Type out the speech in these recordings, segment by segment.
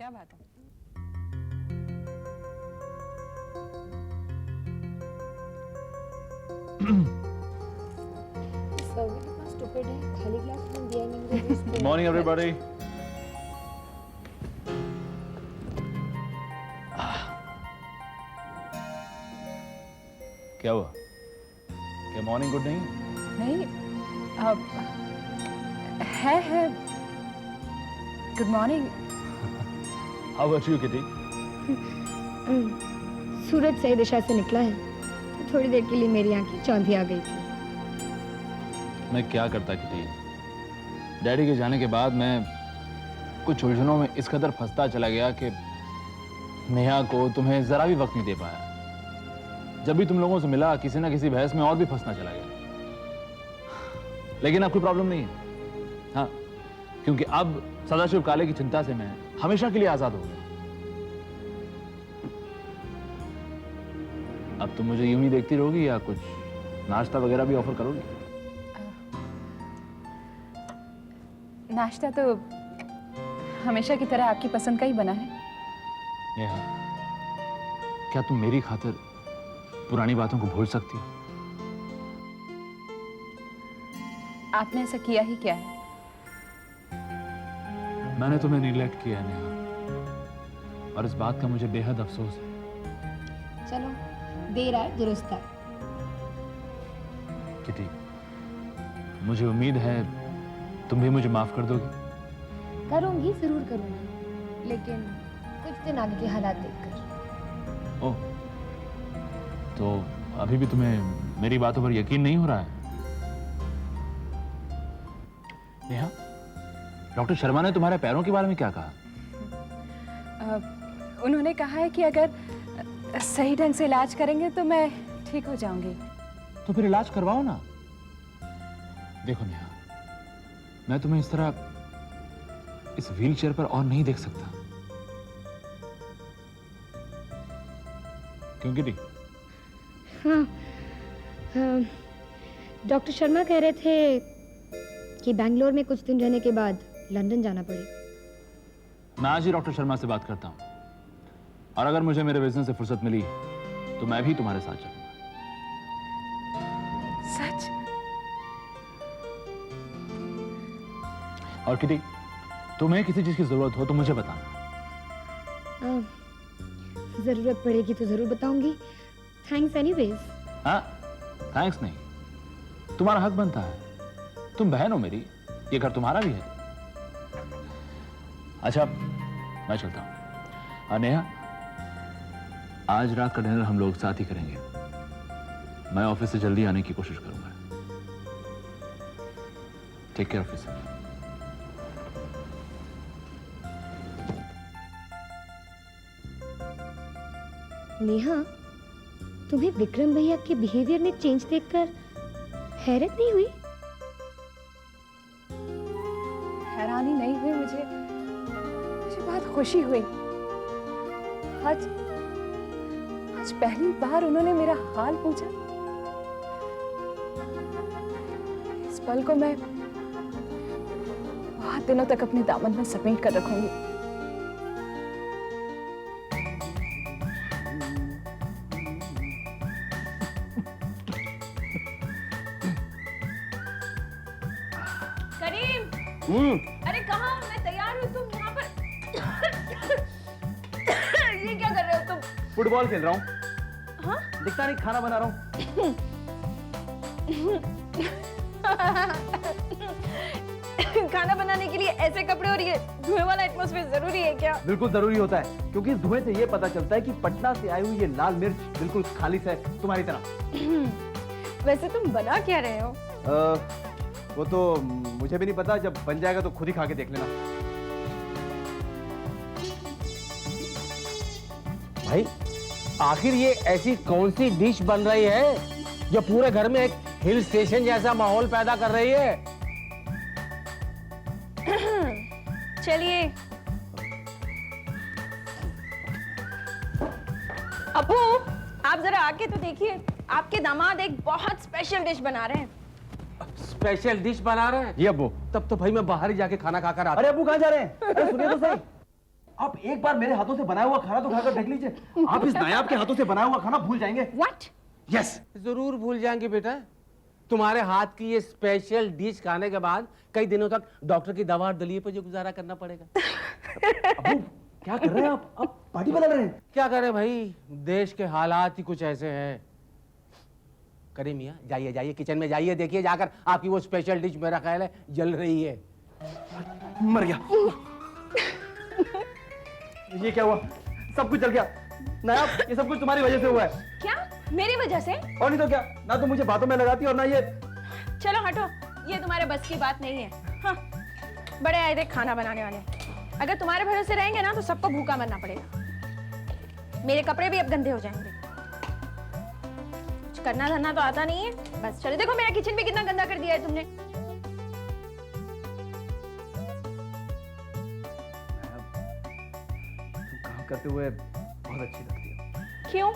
क्या बात है? सर्वर कितना स्टूपिड है, खाली ग्लास में दिया नहीं मुझे। Morning everybody. क्या हुआ? क्या मॉर्निंग गुड नहीं? नहीं, अब है good morning. How about you Kitty? सूरज सही दिशा से निकला है तो थोड़ी देर के लिए मेरी आंखें चौंधी आ गई थी। मैं क्या करता किटी? डैडी के जाने के बाद मैं कुछ उलझनों में इस कदर फंसता चला गया कि नेहा को तुम्हें जरा भी वक्त नहीं दे पाया। जब भी तुम लोगों से मिला किसी ना किसी बहस में और भी फंसना चला गया। लेकिन अब कोई प्रॉब्लम नहीं है। हाँ, क्योंकि अब सदाशिव काले की चिंता से मैं हमेशा के लिए आजाद हो गया। अब तुम मुझे यूं ही देखती रहोगी या कुछ नाश्ता वगैरह भी ऑफर करोगी? नाश्ता तो हमेशा की तरह आपकी पसंद का ही बना है। नेहा, क्या तुम मेरी खातिर पुरानी बातों को भूल सकती हो? आपने ऐसा किया ही क्या है? मैंने तुम्हें निग्लेक्ट किया है नेहा, और इस बात का मुझे बेहद अफसोस है। चलो, देर आए दुरुस्त आए। किटी, मुझे उम्मीद है तुम भी मुझे माफ कर दोगी। करूंगी, जरूर करूंगी, लेकिन कुछ दिन आगे के हालात देखकर। ओह, तो अभी भी तुम्हें मेरी बातों पर यकीन नहीं हो रहा है? नेहा, डॉक्टर शर्मा ने तुम्हारे पैरों के बारे में क्या कहा? उन्होंने कहा है कि अगर सही ढंग से इलाज करेंगे तो मैं ठीक हो जाऊंगी। तो फिर इलाज करवाओ ना। देखो नेहा, मैं तुम्हें इस तरह इस व्हीलचेयर पर और नहीं देख सकता। क्यों किटी? हाँ, डॉक्टर शर्मा कह रहे थे कि बैंगलोर में कुछ दिन रहने के बाद लंदन जाना पड़े। मैं आज ही डॉक्टर शर्मा से बात करता हूं, और अगर मुझे मेरे बिजनेस से फुर्सत मिली तो मैं भी तुम्हारे साथ चलूंगा। सच? और किटी, तुम्हें किसी चीज की जरूरत हो तो मुझे बताना। जरूरत पड़ेगी तो जरूर बताऊंगी। Thanks anyways. हाँ, थैंक्स नहीं, तुम्हारा हक बनता है। तुम बहन हो मेरी, ये घर तुम्हारा भी है। अच्छा, मैं चलता हूं। नेहा, आज रात का डिनर हम लोग साथ ही करेंगे। मैं ऑफिस से जल्दी आने की कोशिश करूंगा। Take care of yourself. Neha, तुम्हें विक्रम भैया के बिहेवियर में चेंज देखकर हैरत नहीं हुई? हैरानी नहीं हुई, मुझे बहुत खुशी हुई। आज पहली बार उन्होंने मेरा हाल पूछा। इस पल को मैं बहुत दिनों तक अपने दामन में समेट कर रखूंगी। अरे कहाँ? मैं तैयार हूँ, तुम यहाँ पर ये क्या कर रहे हो तुम? फुटबॉल खेल रहा हूँ। हाँ? दिखता नहीं, खाना बना रहा हूँ। खाना बनाने के लिए ऐसे कपड़े और ये धुएं वाला एटमॉस्फेयर जरूरी है क्या? बिल्कुल जरूरी होता है, क्योंकि धुएं से ये पता चलता है कि पटना से आई हुई ये लाल मिर्च बिल्कुल खालिश है, तुम्हारी तरह। वैसे तुम बना क्या रहे हो? वो तो मुझे भी नहीं पता, जब बन जाएगा तो खुद ही खा के देख लेना। भाई, आखिर ये ऐसी कौन सी डिश बन रही है जो पूरे घर में एक हिल स्टेशन जैसा माहौल पैदा कर रही है? चलिए। अपू, आप जरा आके तो देखिए, आपके दामाद एक बहुत स्पेशल डिश बना रहे हैं। स्पेशल डिश बना रहे हैं? ये अब्बू। तब तो भाई मैं बाहर ही जाके खाना खाकर आता। अरे अब्बू कहाँ जा रहे हैं? अरे सुनिए तो सही। आप एक बार मेरे हाथों से बनाया हुआ खाना तो खाकर देख लीजिए, आप इस नायाब के हाथों से बनाया हुआ खाना भूल जाएंगे। व्हाट? यस। जरूर भूल जाएंगे बेटा। तुम्हारे हाथ की ये स्पेशल डिश खाने के बाद कई दिनों तक डॉक्टर की दवा और दलिए पर जो गुजारा करना पड़ेगा। अबू क्या कर रहे हैं आप पार्टी बना रहे हैं? क्या करें भाई, देश के हालात ही कुछ ऐसे हैं। करीम मियाँ जाइए जाइए किचन में जाइए, देखिए जाकर आपकी वो स्पेशल डिश मेरा ख्याल है जल रही है। मर गया। ये क्या हुआ? सब कुछ जल गया। नायाब, ये सब कुछ तुम्हारी वजह से हुआ है। क्या? मेरी वजह से? और नहीं तो क्या, ना तो मुझे बातों में लगाती और ना ये। चलो हटो, ये तुम्हारे बस की बात नहीं है। हाँ, बड़े आए थे खाना बनाने वाले। अगर तुम्हारे भरोसे रहेंगे ना तो सबको भूखा मरना पड़ेगा। मेरे कपड़े भी अब गंदे हो जाएंगे। कुछ करना धरना तो आता नहीं है। बस चलो, देखो मेरा किचन भी कितना गंदा कर दिया है तुमने। तुम काम करते हुए बहुत अच्छी लगती हो। क्यों?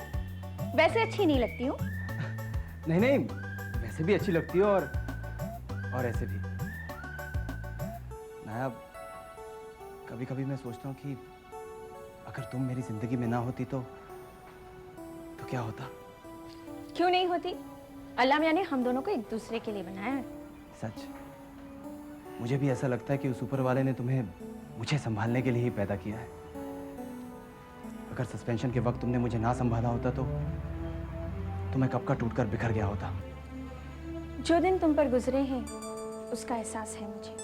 वैसे अच्छी नहीं लगती हूँ। नहीं नहीं, वैसे भी अच्छी लगती हो और ऐसे भी। नायाब, कभी कभी मैं सोचता हूँ कि अगर तुम मेरी जिंदगी में ना होती तो क्या होता? क्यों नहीं होती? अल्लाह मियां ने हम दोनों को एक दूसरे के लिए बनाया है। सच, मुझे भी ऐसा लगता है कि उस ऊपर वाले ने तुम्हें मुझे संभालने के लिए ही पैदा किया है। अगर सस्पेंशन के वक्त तुमने मुझे ना संभाला होता तो मैं कब का टूटकर बिखर गया होता। जो दिन तुम पर गुजरे हैं उसका एहसास है मुझे।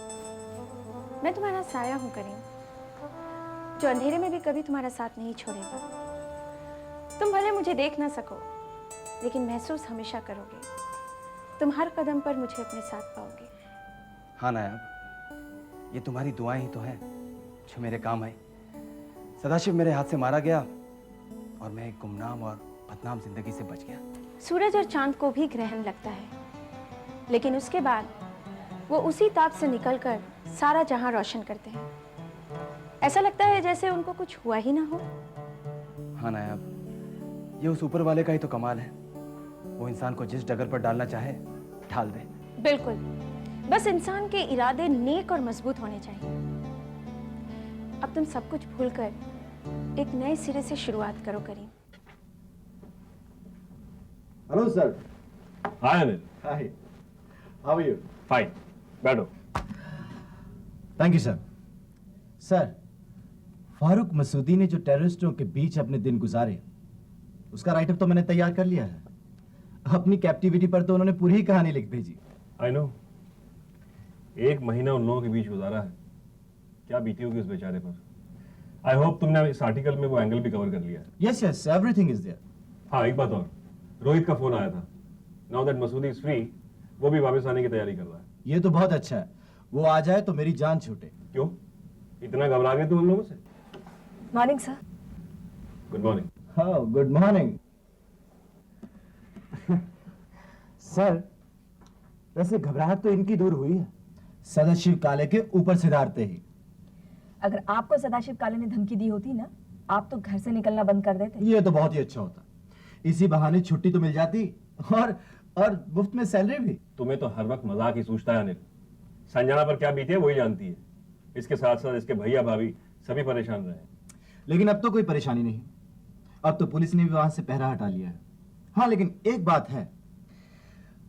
मैं तुम्हारा साया हूँ करीम, जो अंधेरे में भी कभी तुम्हारा साथ नहीं छोड़ेगा। तुम भले मुझे देख ना सको, लेकिन महसूस हमेशा करोगे। तुम हर कदम पर मुझे अपने साथ पाओगे। हाँ नायाब, ये तुम्हारी दुआएं ही तो हैं जो मेरे काम आई। सदाशिव मेरे हाथ से मारा गया और मैं एक गुमनाम और बदनाम जिंदगी से बच गया। सूरज और चांद को भी ग्रहण लगता है, लेकिन उसके बाद वो उसी ताप से निकलकर सारा जहां रोशन करते हैं। ऐसा लगता है जैसे उनको कुछ हुआ ही ना हो। हाँ नायाब, ये उस ऊपर वाले का ही तो कमाल है। वो इंसान को जिस डगर पर डालना चाहे ढाल दे। बिल्कुल, बस इंसान के इरादे नेक और मजबूत होने चाहिए। अब तुम सब कुछ भूलकर एक नए सिरे से शुरुआत करो Karim. Hello sir. Hi Anil. Hi, how are you? Fine, बैठो। Thank you sir. Sir, Farooq Masoodi ने जो टेररिस्टों के बीच अपने दिन गुजारे, उसका राइटअप तो मैंने तैयार कर लिया है। अपनी कैप्टिविटी पर तो उन्होंने पूरी ही कहानी लिख भेजी। आई नो, 1 महीना उन लोगों के बीच गुजारा है। क्या बीती होगी उस बेचारे पर। आई होप तुमने इस आर्टिकल में वो एंगल भी कवर कर लिया है। Yes yes, everything is there. हाँ, एक बात और, रोहित का फोन आया था। Now that Masoodi is free, वो भी वापस आने की तैयारी कर रहा है। ये तो बहुत अच्छा है। वो आ जाए तो मेरी जान छूटे। क्यों, इतना घबरा गए तुम हम लोगों से? Morning sir. Good morning. हाँ, गुड मॉर्निंग। सर, वैसे घबराहट तो इनकी दूर हुई है, सदाशिव काले के ऊपर सिधारते ही। अगर आपको सदाशिव काले ने धमकी दी होती ना, आप तो घर से निकलना बंद कर देते। ये तो बहुत ही अच्छा होता। इसी बहाने छुट्टी तो मिल जाती और मुफ्त में सैलरी भी। तुम्हें तो हर वक्त मजाक ही सूझता है अनिल। संजना पर क्या बीती है वही जानती है। इसके साथ साथ इसके भैया भाभी सभी परेशान रहे। लेकिन अब तो कोई परेशानी नहीं। अब तो पुलिस ने भी वहां से पहरा हटा लिया है। हाँ, लेकिन एक बात है,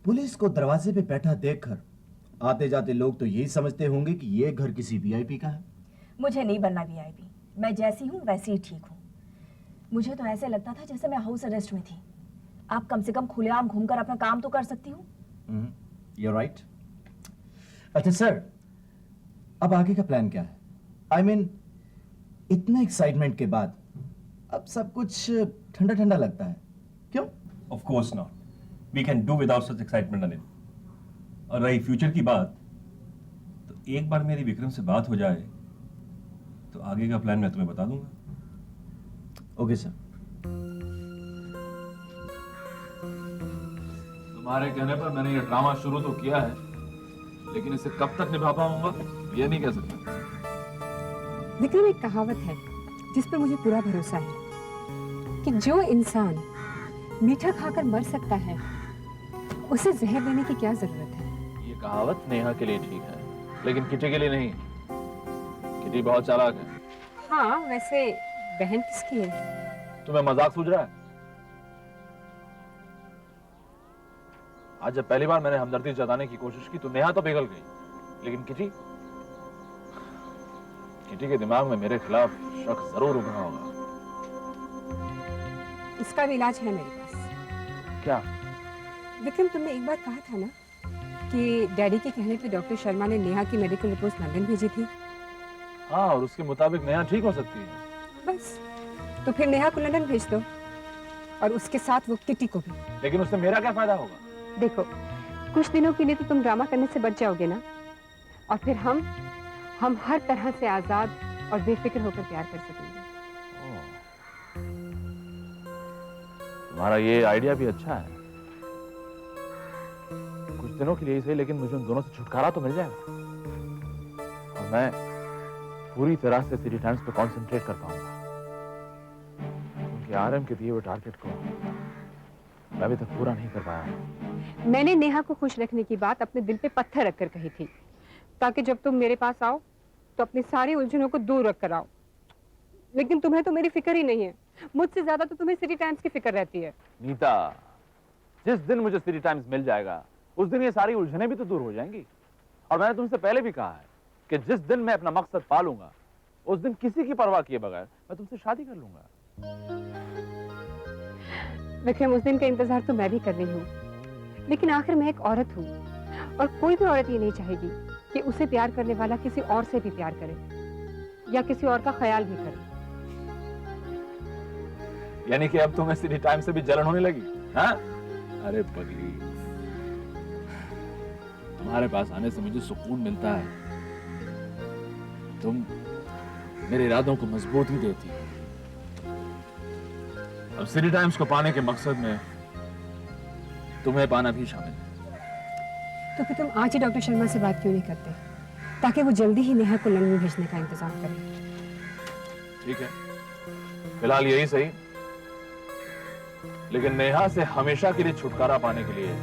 पुलिस को दरवाजे पे बैठा देखकर आते जाते लोग तो यही समझते होंगे कि ये घर किसी वीआईपी का है। मुझे नहीं बनना वीआईपी। मैं जैसी हूँ वैसी ही ठीक हूँ। मुझे तो ऐसे लगता था जैसे मैं हाउस अरेस्ट में थी। आप कम से कम खुलेआम घूमकर अपना काम तो कर सकती हूँ। You're right. अच्छा सर, अब आगे का प्लान क्या है? I mean, इतने एक्साइटमेंट के बाद अब सब कुछ ठंडा ठंडा लगता है, क्यों? Of course not. We can do without such excitement, Anil. और रही फ्यूचर की बात, तो एक बार मेरी विक्रम से बात हो जाए तो आगे का प्लान मैं तुम्हें बता दूंगा। Okay sir. तुम्हारे कहने पर मैंने ये ड्रामा शुरू तो किया है, लेकिन इसे कब तक निभा पाऊंगा ये नहीं कह सकता। विक्रम, एक कहावत है जिस पर मुझे पूरा भरोसा है कि जो इंसान मीठा खाकर मर सकता है उसे जहर देने की क्या जरूरत है। ये कहावत नेहा के लिए ठीक है, लेकिन किटी के लिए नहीं। किटी बहुत चालाक है। हाँ वैसे बहन किसकी है? तुम्हें मजाक सूझ रहा है? आज जब पहली बार मैंने हमदर्दी जताने की कोशिश की तो नेहा तो पिघल गई, लेकिन किटी के दिमाग में मेरे खिलाफ शक जरूर उभरा होगा। इसका भी इलाज है मेरे पास। क्या? विक्रम, तुमने एक बार कहा था ना कि डैडी के कहने पे डॉक्टर शर्मा ने नेहा की मेडिकल रिपोर्ट लंदन भेजी थी। हाँ, और उसके मुताबिक नेहा ठीक हो सकती है। बस, तो फिर नेहा को लंदन भेज दो और उसके साथ वो किटी को भी। लेकिन उससे मेरा क्या फायदा होगा? देखो, कुछ दिनों के लिए तो तुम ड्रामा करने से बच जाओगे ना, और फिर हम हर तरह से आजाद और बेफिक्र होकर प्यार कर सकेंगे। तुम्हारा ये आइडिया भी अच्छा है। कुछ दिनों के लिए ही सही, लेकिन मुझे उन दोनों से छुटकारा तो मिल जाएगा और मैं पूरी तरह से सिटी टाइम्स पे कंसंट्रेट कर पाऊंगा। उनके आरएम के दिए हुए टारगेट को मैं अभी तक पूरा नहीं कर पाया हूं। मैंने नेहा को खुश रखने की बात अपने दिल पे पत्थर रखकर कही थी, ताकि जब तुम मेरे पास आओ तो अपनी सारी उलझनों को दूर रख कर आओ। लेकिन तुम्हें तो मेरी फिक्र ही नहीं है। मुझसे ज्यादा तो तुम्हें सिटी टाइम्स की फिक्र रहती है। नीता, जिस दिन मुझे सिटी टाइम्स मिल जाएगा उस दिन ये सारी उलझनें भी तो दूर हो जाएंगी। और मैंने तुमसे पहले भी कहा है कि जिस दिन मैं अपना मकसद पा लूंगा उस दिन किसी की परवाह किए बगैर मैं तुमसे शादी कर लूंगा। विक्रम, उस दिन का इंतजार तो मैं भी कर रही हूँ, लेकिन आखिर मैं एक औरत हूँ और कोई भी औरत ये नहीं चाहेगी कि उसे प्यार करने वाला किसी और से भी प्यार करे या किसी और का ख्याल भी करे। यानी कि अब तुम्हें सिटी टाइम्स से भी जलन होने लगी? हाँ? अरे पगली, तुम्हारे पास आने से मुझे सुकून मिलता है। तुम मेरे इरादों को मजबूती देती हो। अब सिटी टाइम्स को पाने के मकसद में तुम्हें पाना भी शामिल है। तो फिर तुम आज ही डॉक्टर शर्मा से बात क्यों नहीं करते, ताकि वो जल्दी ही नेहा को लंदन भेजने का इंतजाम करें? ठीक है, फिलहाल यही सही, लेकिन नेहा से हमेशा के लिए छुटकारा पाने के लिए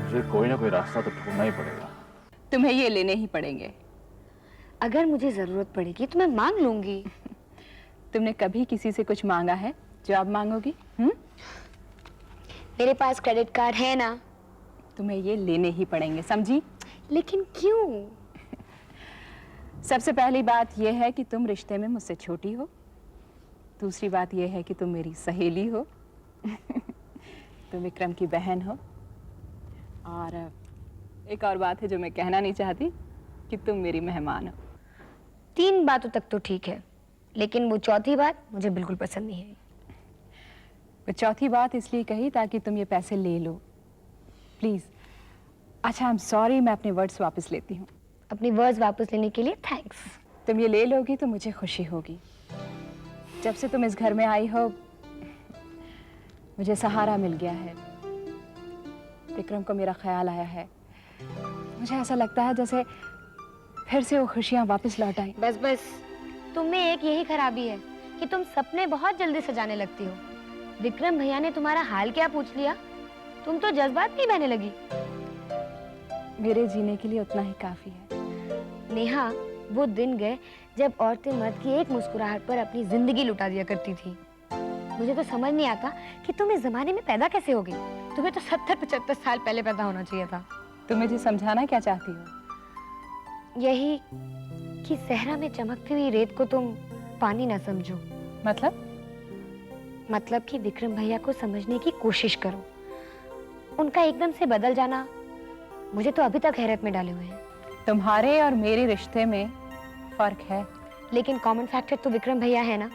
मुझे कोई ना कोई रास्ता तो ढूंढना ही पड़ेगा। तुम्हें ये लेने ही पड़ेंगे। अगर मुझे जरूरत पड़ेगी तो मैं मांग लूंगी। तुमने कभी किसी से कुछ मांगा है जो आप मांगोगी? मेरे पास क्रेडिट कार्ड है ना। तुम्हें ये लेने ही पड़ेंगे, समझी? लेकिन क्यों? सबसे पहली बात यह है कि तुम रिश्ते में मुझसे छोटी हो। दूसरी बात यह है कि तुम मेरी सहेली हो। तुम विक्रम की बहन हो। और एक और बात है जो मैं कहना नहीं चाहती, कि तुम मेरी मेहमान हो। 3 बातों तक तो ठीक है, लेकिन वो चौथी बात मुझे बिल्कुल पसंद नहीं है। वो चौथी बात इसलिए कही ताकि तुम ये पैसे ले लो, प्लीज। अच्छा, आई एम सॉरी, मैं अपने वर्ड्स वापस लेती हूँ। अपनी वर्ड्स वापस लेने के लिए थैंक्स। तुम ये ले लोगी तो मुझे खुशी होगी। जब से तुम इस घर में आई हो मुझे सहारा मिल गया है। विक्रम को मेरा ख्याल आया है। मुझे ऐसा लगता है जैसे फिर से वो खुशियाँ वापस लौट आई। बस बस, तुम में एक यही खराबी है कि तुम सपने बहुत जल्दी सजाने लगती हो। विक्रम भैया ने तुम्हारा हाल क्या पूछ लिया, तुम तो जज्बात में बहने लगी। मेरे जीने के लिए उतना ही काफी है। नेहा, वो दिन गए जब औरतें मर्द की एक मुस्कुराहट पर अपनी जिंदगी लुटा दिया करती थी। मुझे तो समझ नहीं आता कि तुम इस जमाने में पैदा कैसे हो गई। तुम्हें तो 70-75 साल पहले पैदा होना चाहिए था। तुम मुझे समझाना क्या चाहती हो? यही कि सहरा में चमकती हुई रेत को तुम पानी ना समझो। मतलब कि विक्रम भैया को समझने की कोशिश करो। उनका एकदम से बदल जाना मुझे तो अभी तक हैरत में डाले हुए है। तुम्हारे और मेरे रिश्ते में फर्क है, लेकिन कॉमन फैक्टर तो विक्रम भैया है ना।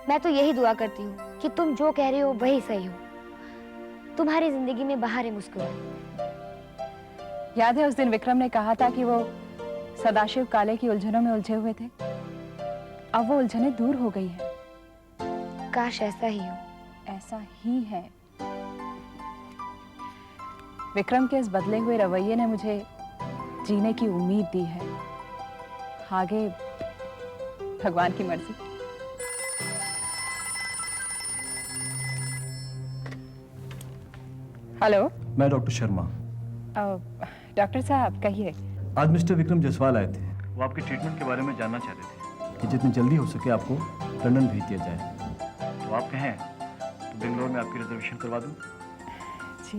मैं तो यही दुआ करती हूँ कि तुम जो कह रहे हो वही सही हो। तुम्हारी जिंदगी में बहारें मुस्कुराए। याद है उस दिन विक्रम ने कहा था कि वो सदाशिव काले की उलझनों में उलझे हुए थे। अब वो उलझनें दूर हो गई है। काश ऐसा ही हो। ऐसा ही है। विक्रम के इस बदले हुए रवैये ने मुझे जीने की उम्मीद दी है। आगे भगवान की मर्जी। हेलो, मैं डॉक्टर शर्मा। डॉक्टर साहब कहिए। आज मिस्टर विक्रम जसवाल आए थे। वो आपके ट्रीटमेंट के बारे में जानना चाह रहे थे कि जितनी जल्दी हो सके आपको लंदन भेज दिया जाए। तो आप कहें तो बेंगलोर में आपकी रिजर्वेशन करवा दूं? जी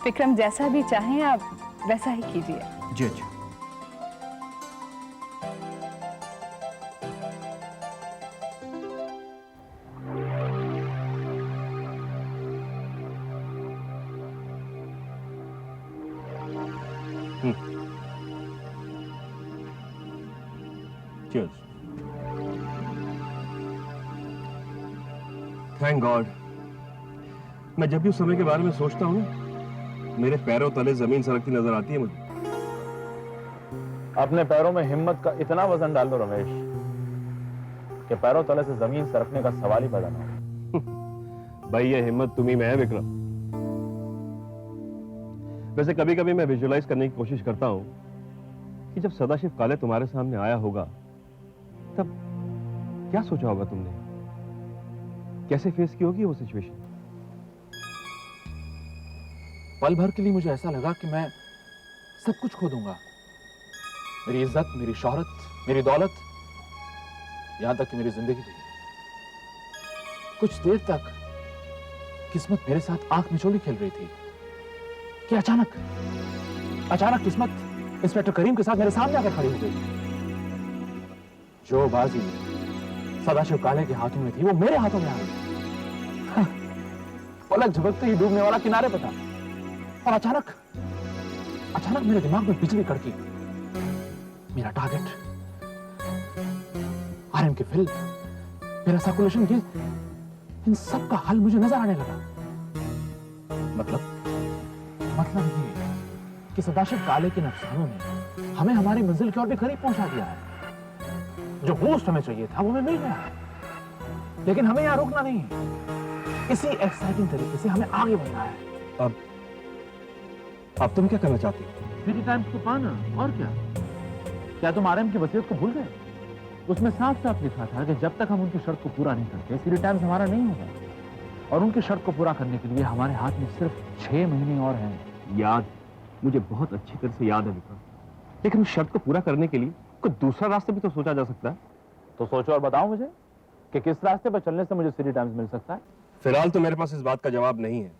विक्रम जैसा भी चाहें आप वैसा ही कीजिए। जी अच्छा। Cheers. Thank God. मैं जब भी उस समय के बारे में सोचता हूँ मेरे पैरों तले जमीन सरकती नजर आती है मुझे। अपने पैरों में हिम्मत का इतना वजन डाल दो रमेश कि पैरों तले से जमीन सरकने का सवाल ही पैदा ना हो। भाई ये हिम्मत तुम्ही में है विक्रम। वैसे कभी कभी मैं विजुअलाइज करने की कोशिश करता हूँ कि जब सदाशिव काले तुम्हारे सामने आया होगा तब क्या सोचा होगा तुमने, कैसे फेस की होगी वो सिचुएशन। पल भर के लिए मुझे ऐसा लगा कि मैं सब कुछ खो दूंगा, मेरी इज्जत, मेरी शोहरत, मेरी दौलत, यहां तक कि मेरी जिंदगी भी। कुछ देर तक किस्मत मेरे साथ आंख मिचोली खेल रही थी कि अचानक किस्मत इंस्पेक्टर करीम के साथ मेरे सामने आकर खड़ी हो गई। जो बाजी सदाशिव काले के हाथों में थी वो मेरे हाथों में आ गई। पलक झपकते ही डूबने वाला किनारे पर था और अचानक मेरे दिमाग में बिजली कड़की। मेरा टारगेट, आरएम की फिल्म, मेरा सर्कुलेशन, ये इन सब का हल मुझे नजर आने लगा। मतलब ये कि सदाशिव काले के अफसानों ने हमें हमारी मंजिल की ओर भी करीब पहुंचा दिया है। जो बूस्ट हमें चाहिए था वो हमें मिल गया, लेकिन हमें यहां रुकना नहीं है। इसी एक्साइटिंग तरीके से हमें आगे बढ़ना है। अब तुम क्या करना चाहती हो? सिटी टाइम्स को पाना, और क्या तुम आरएम की वसीयत को भूल गए? उसमें साफ साफ लिखा था कि जब तक हम उनकी शर्त को पूरा नहीं करते सिटी टाइम्स हमारा नहीं होगा, और उनकी शर्त को पूरा करने के लिए हमारे हाथ में सिर्फ 6 महीने और हैं। याद, मुझे बहुत अच्छी तरह से याद है विक्रम, लेकिन उस शर्त को पूरा करने के लिए कोई दूसरा रास्ता भी तो सोचा जा सकता है। तो सोचो और बताओ मुझे कि किस रास्ते पर चलने से मुझे सिटी टाइम्स मिल सकता है। फिलहाल तो मेरे पास इस बात का जवाब नहीं है,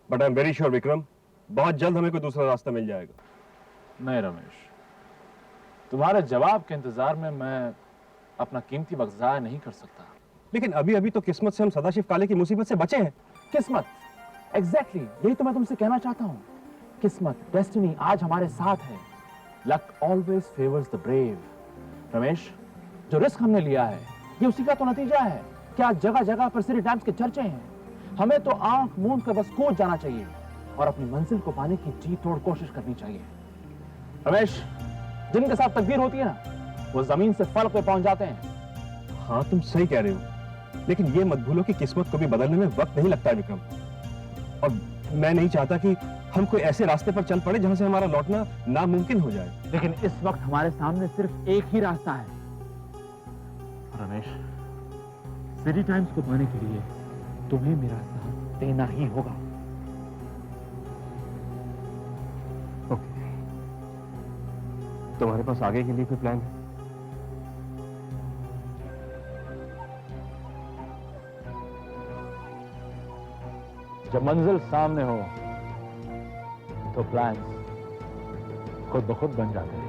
but I am very sure Vikram, बहुत जल्द हमें कोई दूसरा रास्ता मिल जाएगा। नहीं रमेश, तुम्हारे जवाब के इंतजार में मैं अपना कीमती वक्त जाया नहीं कर सकता। लेकिन अभी अभी तो किस्मत से हम सदाशिव काले की मुसीबत से बचे हैं। किस्मत, एग्जैक्टली यही तो मैं तुमसे कहना चाहता हूँ। किस्मत, डेस्टिनी आज हमारे साथ है। Luck always favours the brave. Ramesh, जो रिस्क हमने लिया है ये उसी का तो नतीजा है कि आज जगह जगह पर सिटी टाइम्स के चर्चे हैं। हमें तो आंख मूंद कर बस कूद जाना चाहिए और अपनी मंजिल को पाने की जी तोड़ कोशिश करनी चाहिए। रमेश, जिनके साथ तकदीर होती है ना, वो जमीन से फर्क पे पहुंच जाते हैं। हाँ तुम सही कह रहे हो, लेकिन ये मत भूलो कि किस्मत को भी बदलने में वक्त नहीं लगता है विक्रम, और मैं नहीं चाहता कि हम कोई ऐसे रास्ते पर चल पड़े जहां से हमारा लौटना नामुमकिन हो जाए। लेकिन इस वक्त हमारे सामने सिर्फ एक ही रास्ता है रमेश, सिटी टाइम्स को पाने के लिए तुम्हें मेरा साथ देना ही होगा। ओके, तुम्हारे पास आगे के लिए कोई प्लान है? जब मंजिल सामने हो तो प्लान्स खुद ब खुद बन जाते हैं।